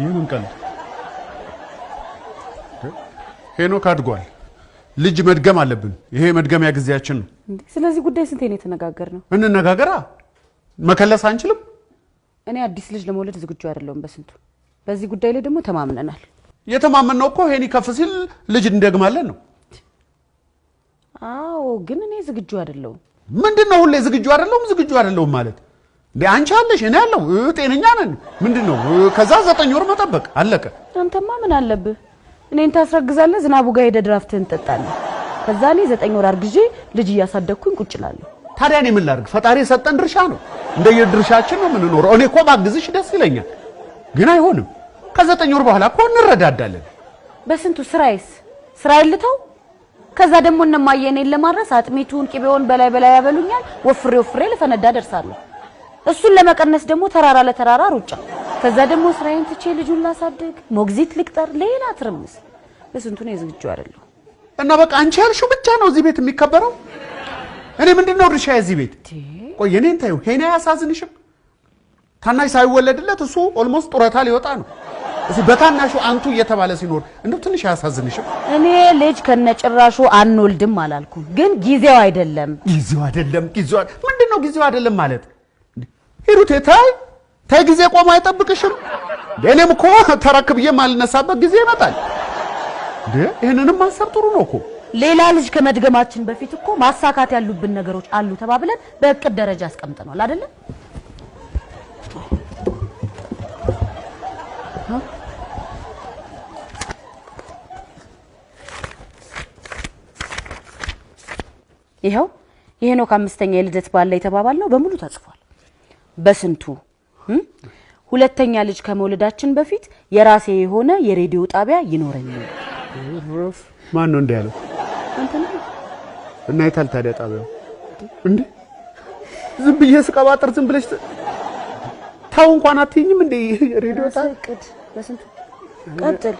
የምን ቀልድ ሄኖክ አድጓል ልጅ መድገም አለብን ይሄ መድገሚያ ጊዜያችን ነው ስለዚህ ጉዳይ ስንቴ ነው የተነጋገርነው እንነጋገራ መከለስ አንችልም እኔ አዲስ ልጅ ለመውለድ ዝግጁ አይደለሁም በስንቱ በዚህ ጉዳይ ላይ ደግሞ ተማምነናል የተማመነው እኮ ሄኒ ከፍ ሲል ልጅ እንደግማለን ነው አዎ ግን እኔ ዝግጁ አይደለሁም ምንድነው ሁሌ ዝግጁ አይደለሁም ማለት አንቺ አለሽ እኔ ያለው ጤነኛ ነን ምንድነው ከዛ 9 ወር መጠበቅ አለቀ አንተማ ምን አለብህ እኔን ታስረግዛለህ ዝናቡ ጋር ሄደ ድራፍትን እንጠጣለን ከዛ እኔ 9 ወር አርግዤ ልጅ ያሳደግኩኝ ቁጭላለሁ ታዲያ እኔ ምን ላድርግ ፈጣሪ የሰጠን ድርሻ ነው እንደየድርሻችን ነው ምንኖረው እኔ እኮ ባግዝሽ ደስ ይለኛል ግን አይሆንም ከ9 ወር በኋላ እኮ እንረዳዳለን በስንቱ ስራ ይልተው ከዛ ደግሞ እነማየኔን ለማድረስ አጥሚቱን ቅቤውን በላይ ያበሉኛል ወፍሬ ለፈነዳ ደርሳለሁ እሱን ለመቀነስ ደግሞ ተራራ ለተራራ ሩጫ ከዛ ደግሞ ስራዬን ትቼ ልጁን ላሳድግ ሞግዚት ልቅጠር ሌላ ትርምስ በስንቱ ነው ዝግጁ አይደለሁ እና በቃ አንቺ ያልሽው ብቻ ነው እዚህ ቤት የሚከበረው እኔ ምንድነው ድርሻ እዚህ ቤት ቆይ እኔን ታዩ ሄና ያሳዝንሽም ታናሽ ሳይወለድለት እሱ ኦልሞስት ጡረታ ሊወጣ ነው እዚህ በታናሹ አንቱ እየተባለ ሲኖር እንደው ትንሽ ያሳዝንሽም እኔ ልጅ ከነጭራሹ አንወልድም አላልኩም ግን ጊዜው አይደለም ምንድነው ጊዜው አይደለም ማለት ሂሩቴ ታይ ጊዜ ቆሞ አይጠብቅሽም እኔም እኮ ተረክብዬ ማልነሳበት ጊዜ ይመጣል ይሄንንም ማሰብ ጥሩ ነው እኮ ሌላ ልጅ ከመድገማችን በፊት እኮ ማሳካት ያሉብን ነገሮች አሉ ተባብለን በእቅድ ደረጃ አስቀምጠናል አይደለ ይሄ ነው ከአምስተኛ የልደት በዓል ላይ ተባባልነው በሙሉ ተጽፏል በስንቱ ሁለተኛ ልጅ ከመውለዳችን በፊት የራሴ የሆነ የሬዲዮ ጣቢያ ይኖረኛል ማን ነው እንዳለው አንተ ነህ እና የታል ታዲያ ጣቢያው እንዴ ዝም ብዬ ስቀባጥር ዝም ብለሽ ታው እንኳን አትይኝም እንዴ ሬዲዮ ጣቢያ በስንቱ ቀጥል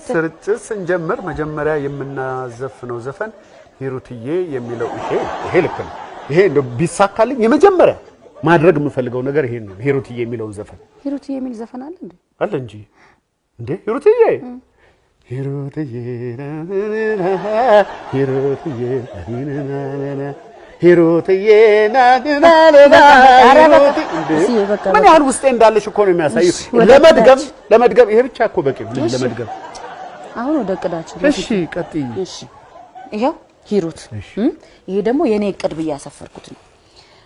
ስርጭት ስንጀምር መጀመሪያ የምናዘፍነው ዘፈን ሂሩትዬ የሚለው ይሄ ልክ ነው ይሄ ቢሳካልኝ የመጀመሪያ ማድረግ የምፈልገው ነገር ይሄ ነው ሂሩትዬ የሚለው ዘፈን ሂሩትዬ የሚል ዘፈን አለ እንጂ ሂሩትዬ ሂሩትዬ ምን ያህል ውስጤ እንዳለሽ እኮ ነው የሚያሳየው ለመድገም ይሄ ብቻ እኮ በቂ ለመድገም አሁን ወደ እቅዳችን እሺ ቀጥይ እሺ ይሄው ሂሩት ይሄ ደግሞ የኔ እቅድ ብዬ ያሰፈርኩት ነው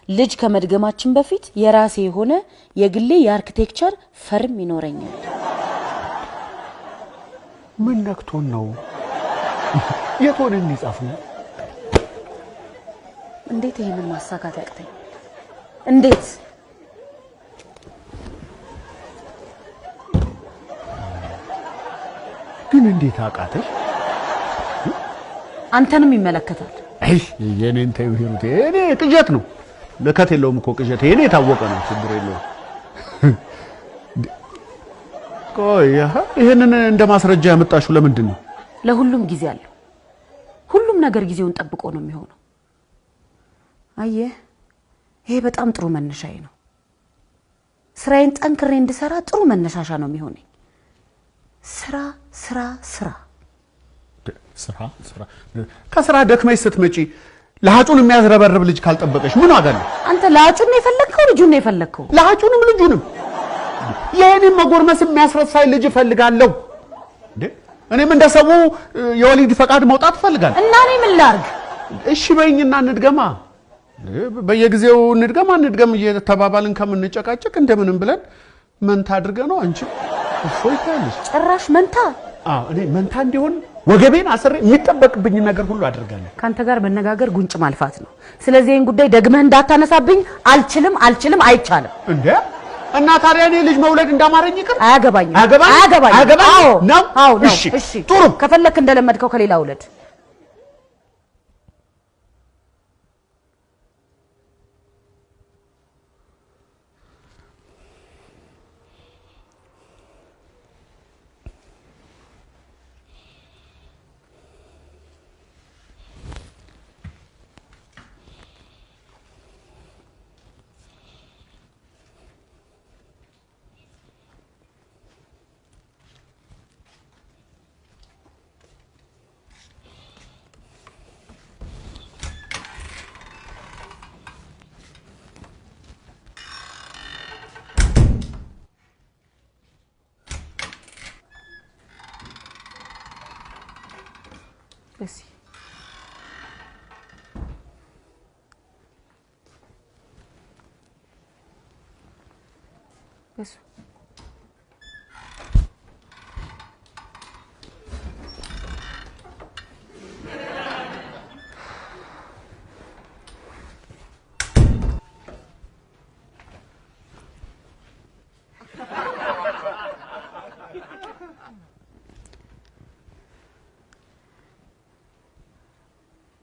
ልጅ ከመድገማችን በፊት የራሴ የሆነ የግሌ የአርኪቴክቸር ፈርም ይኖረኛል ምን ነክቶን ነው የቶንን ይጻፍ ነው እንዴት ይሄንን ማሳካት ያቅተኝ እንዴት ግን እንዴት አቃተሽ አንተንም ይመለከታል አይ የኔን ታዩ ሂሩት እኔ ቅዠት ነው ለከት የለውም እኮ ቅዠት እኔ ታወቀ ነው ችግር የለውም ቆይ ይሄንን እንደማስረጃ ያመጣሽው ለምንድን ነው ለሁሉም ጊዜ አለው ሁሉም ነገር ጊዜውን ጠብቆ ነው የሚሆነው አየህ ይሄ በጣም ጥሩ መነሻዬ ነው ስራዬን ጠንክሬ እንድሰራ ጥሩ መነሻሻ ነው የሚሆነኝ ስራ ከስራ ደክመሽ ስትመጪ ለሃጩን የሚያዝረበርብ ልጅ ካልጠበቀሽ ምን ዋጋ አለው አንተ ለሃጩን ነው የፈለከው ልጁን ነው የፈለከው ለሃጩንም ልጁንም የኔን መጎርመስ የሚያስረሳይ ልጅ ፈልጋለሁ እኔም እንደሰው የወሊድ ፈቃድ መውጣት ፈልጋለሁ እና እኔ ምን ላርግ እሺ በይኝና እንድገማ በየጊዜው እንድገም እየተባባልን ከምንጨቃጨቅ እንደምንም ብለን መንታ አድርገ ነው አንቺ እፎይ ታለሽ ጭራሽ መንታ እኔ መንታ እንዲሆን ወገቤን አስሬ የሚጠበቅብኝ ነገር ሁሉ አድርጋለሁ ካንተ ጋር መነጋገር ጉንጭ ማልፋት ነው ስለዚህ ይሄን ጉዳይ ደግመህ እንዳታነሳብኝ አልችልም አይቻልም እንዴ እና ታዲያ እኔ ልጅ መውለድ እንዳማረኝ ይቅር አያገባኝም አዎ እሺ ጥሩ ከፈለክ እንደለመድከው ከሌላ ውለድ በሲ በሱ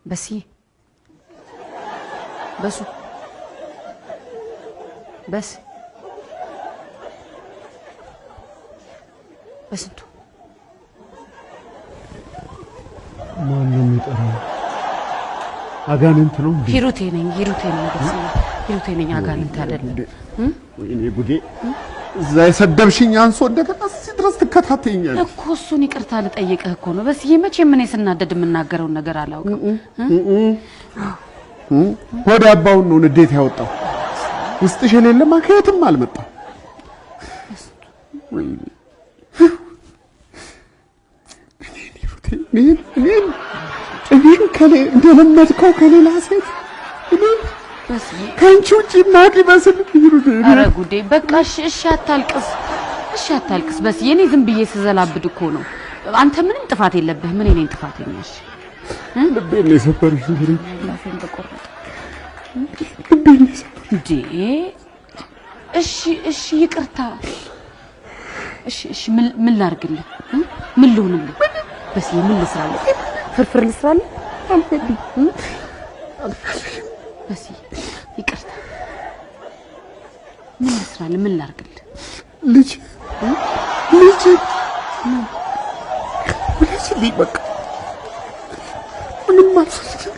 በሲ በሱ በስ በስንቱ ማን ነው የሚጠራው? አጋንንት ነው። ሂሩቴ ነኝ በስ ሂሩቴ ነኝ። አጋንንት አይደለም። ወይኔ ጉዴ! እዛ የሰደብሽኝ አንሶ እንደገና እዚህ ድረስ ትከታተይኛለሽ እኮ። እሱን ይቅርታ ልጠይቅህ እኮ ነው በስዬ። መቼም እኔ ስናደድ የምናገረውን ነገር አላውቅም። ወደ አባውን ነው ንዴት ያወጣው። ውስጥሽ የሌለማ ከየትም አልመጣም። እኔን እንደለመድከው ከሌላ ሴት ከአንቺ ውጭ ማቅ ይመስል ኧረ ጉዴ! በቃ እሺ አታልቅስ በስ የኔ ዝም ብዬ ስዘላብድ እኮ ነው። አንተ ምንም ጥፋት የለብህም። ምን እኔን ጥፋተኛ? ልቤን ነው የሰበርሽ። ላፌን ተቆረጠ። ልቤን ነው የሰበርሽ እንዴ! እሺ ይቅርታ። እሺ ምን ላድርግልህ? ምን ልሁንልህ? በስ ምን ልስራለህ? ፍርፍር ልስራለህ? በስ ይቅርታ። ምን ልስራለህ? ምን ላድርግልህ? ልጅ በቃ ምንም አልፈልግም።